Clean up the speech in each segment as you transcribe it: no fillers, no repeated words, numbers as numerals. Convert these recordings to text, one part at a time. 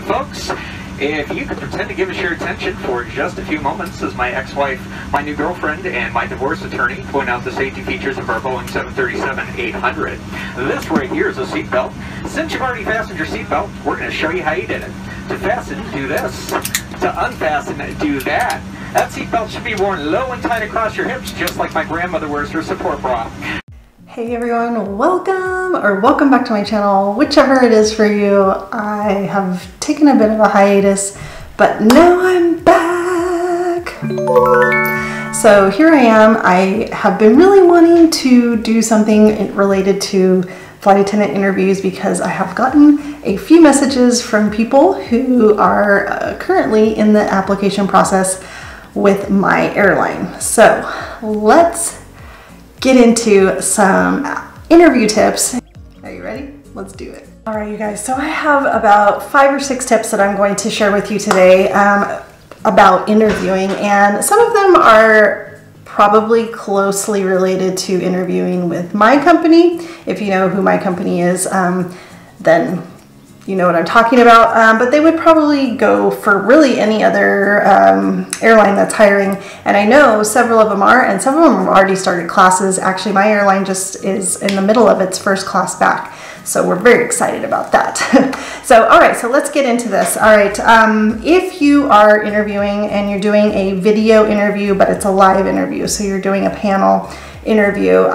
Folks, if you could pretend to give us your attention for just a few moments as my ex-wife, my new girlfriend, and my divorce attorney point out the safety features of our Boeing 737-800. This right here is a seatbelt. Since you've already fastened your seatbelt, we're going to show you how you did it. To fasten, do this. To unfasten, do that. That seatbelt should be worn low and tight across your hips, just like my grandmother wears her support bra. Hey everyone, welcome back to my channel, whichever it is for you. I have taken a bit of a hiatus, but now I'm back. So here I am. I have been really wanting to do something related to flight attendant interviews because I have gotten a few messages from people who are currently in the application process with my airline. So let's get into some interview tips. Are you ready? Let's do it. All right, you guys. So I have about 5 or 6 tips that I'm going to share with you today about interviewing, and some of them are probably closely related to interviewing with my company. If you know who my company is, then you know what I'm talking about, but they would probably go for really any other airline that's hiring. And I know several of them are, and some of them have already started classes. Actually, my airline just is in the middle of its first class back. So we're very excited about that. So, all right, so let's get into this. All right, if you are interviewing and you're doing a video interview, but it's a live interview, so you're doing a panel interview,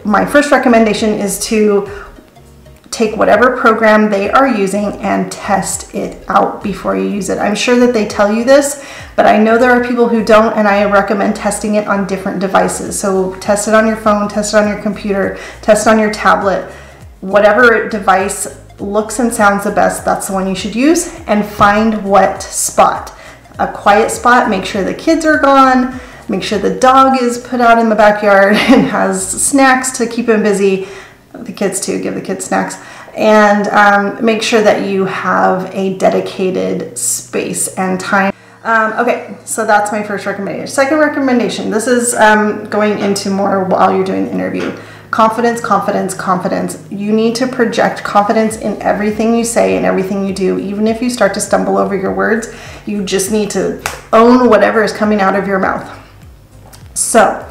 my first recommendation is to take whatever program they are using and test it out before you use it. I'm sure that they tell you this, but I know there are people who don't, and I recommend testing it on different devices. So test it on your phone, test it on your computer, test it on your tablet. Whatever device looks and sounds the best, that's the one you should use, and find what spot. A quiet spot, make sure the kids are gone, make sure the dog is put out in the backyard and has snacks to keep him busy. The kids too, give the kids snacks, and make sure that you have a dedicated space and time. Okay, so that's my first recommendation. Second recommendation, this is going into more while you're doing the interview. Confidence, confidence, confidence. You need to project confidence in everything you say and everything you do. Even if you start to stumble over your words, you just need to own whatever is coming out of your mouth. So,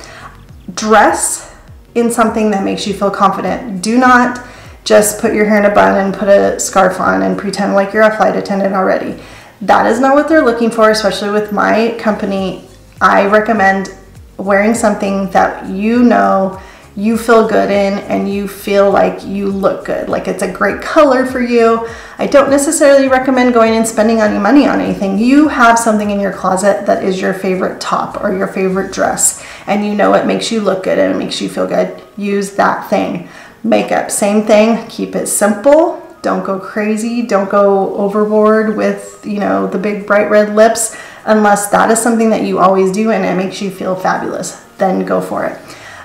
dress in something that makes you feel confident. Do not just put your hair in a bun and put a scarf on and pretend like you're a flight attendant already. That is not what they're looking for, especially with my company. I recommend wearing something that you know you feel good in and you feel like you look good, like it's a great color for you. I don't necessarily recommend going and spending any money on anything. You have something in your closet that is your favorite top or your favorite dress, and you know it makes you look good and it makes you feel good. Use that thing. Makeup, same thing. Keep it simple. Don't go crazy. Don't go overboard with, you know, the big bright red lips, unless that is something that you always do and it makes you feel fabulous. Then go for it.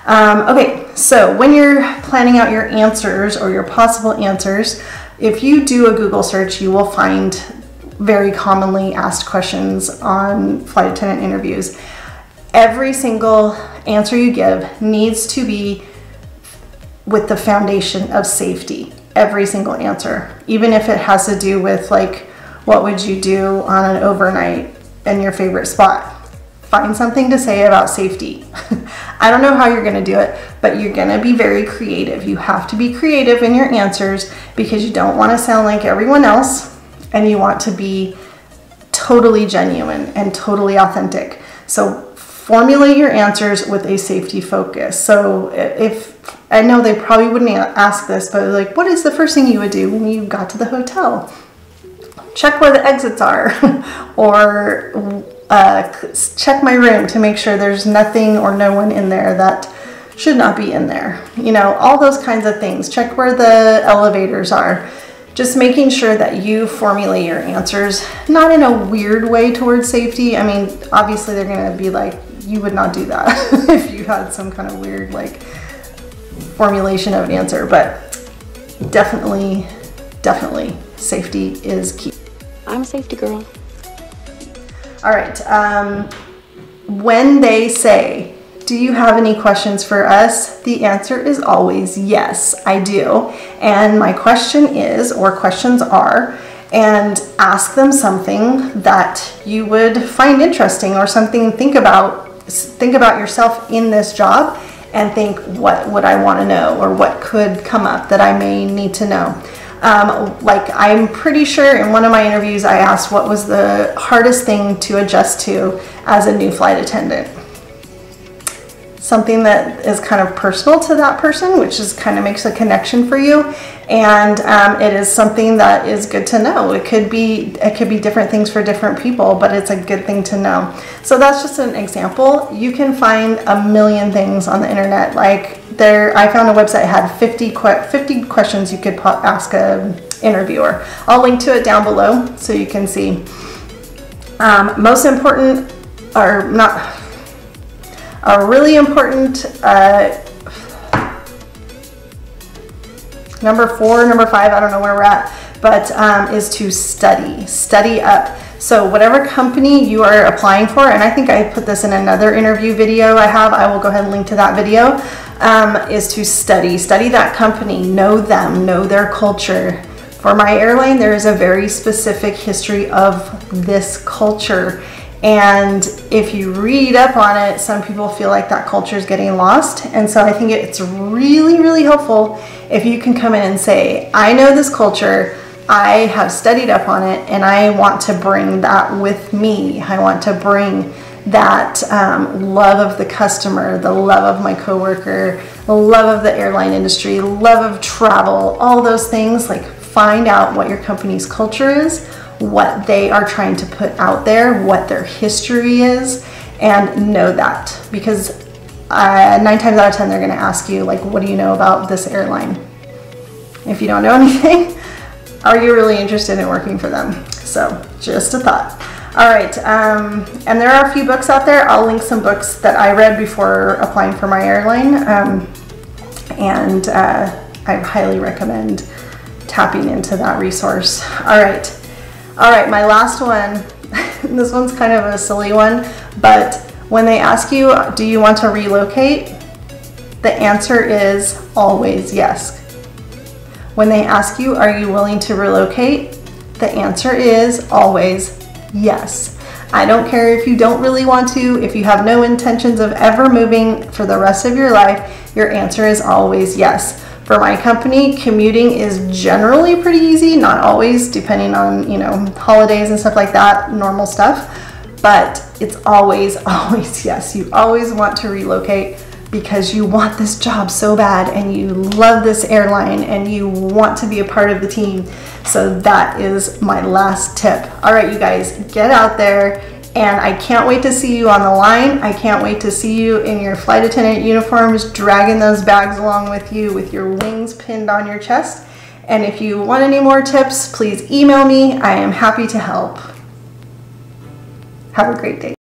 Okay, so when you're planning out your answers or your possible answers, if you do a Google search, you will find very commonly asked questions on flight attendant interviews. Every single answer you give needs to be with the foundation of safety. Every single answer, even if it has to do with like, what would you do on an overnight in your favorite spot? Find something to say about safety. I don't know how you're gonna do it, but you're gonna be very creative. You have to be creative in your answers because you don't wanna sound like everyone else, and you want to be totally genuine and totally authentic. So formulate your answers with a safety focus. So if, I know they probably wouldn't ask this, but like, what is the first thing you would do when you got to the hotel? Check where the exits are, or check my room to make sure there's nothing or no one in there that should not be in there. You know, all those kinds of things. Check where the elevators are. Just making sure that you formulate your answers, not in a weird way towards safety. I mean, obviously they're gonna be like, you would not do that if you had some kind of weird like formulation of an answer, but definitely safety is key. I'm a safety girl. All right, when they say, do you have any questions for us? The answer is always yes, I do. And my question is, or questions are, and ask them something that you would find interesting, or something think about yourself in this job, and think, what would I want to know, or what could come up that I may need to know. Like, I'm pretty sure in one of my interviews I asked what was the hardest thing to adjust to as a new flight attendant. Something that is kind of personal to that person, which is kind of makes a connection for you, and it is something that is good to know. It could be different things for different people, but it's a good thing to know. So that's just an example. You can find a million things on the internet. Like, I found a website that had 50 questions you could ask an interviewer. I'll link to it down below so you can see. Most important, or not, a really important number 4, number 5, I don't know where we're at, but is to study up. So whatever company you are applying for, and I think I put this in another interview video I will go ahead and link to that video, is to study that company, know them, know their culture. For my airline, there is a very specific history of this culture. And if you read up on it, some people feel like that culture is getting lost. And so I think it's really, really helpful if you can come in and say, I know this culture, I have studied up on it, and I want to bring that with me. I want to bring that love of the customer, the love of my coworker, the love of the airline industry, love of travel, all those things. Like, find out what your company's culture is, what they are trying to put out there, what their history is, and know that. Because 9 times out of 10, they're going to ask you, like, what do you know about this airline? If you don't know anything, are you really interested in working for them? So, just a thought. All right, and there are a few books out there. I'll link some books that I read before applying for my airline, and I highly recommend tapping into that resource. All right, my last one. This one's kind of a silly one, but when they ask you, do you want to relocate? The answer is always yes. When they ask you, are you willing to relocate? The answer is always yes. I don't care if you don't really want to, if you have no intentions of ever moving for the rest of your life, your answer is always yes. For my company, commuting is generally pretty easy, not always, depending on, holidays and stuff like that, normal stuff, but it's always, always yes. You always want to relocate because you want this job so bad, and you love this airline, and you want to be a part of the team. So that is my last tip. All right, you guys, get out there. And I can't wait to see you on the line. I can't wait to see you in your flight attendant uniforms, dragging those bags along with you with your wings pinned on your chest. And if you want any more tips, please email me. I am happy to help. Have a great day.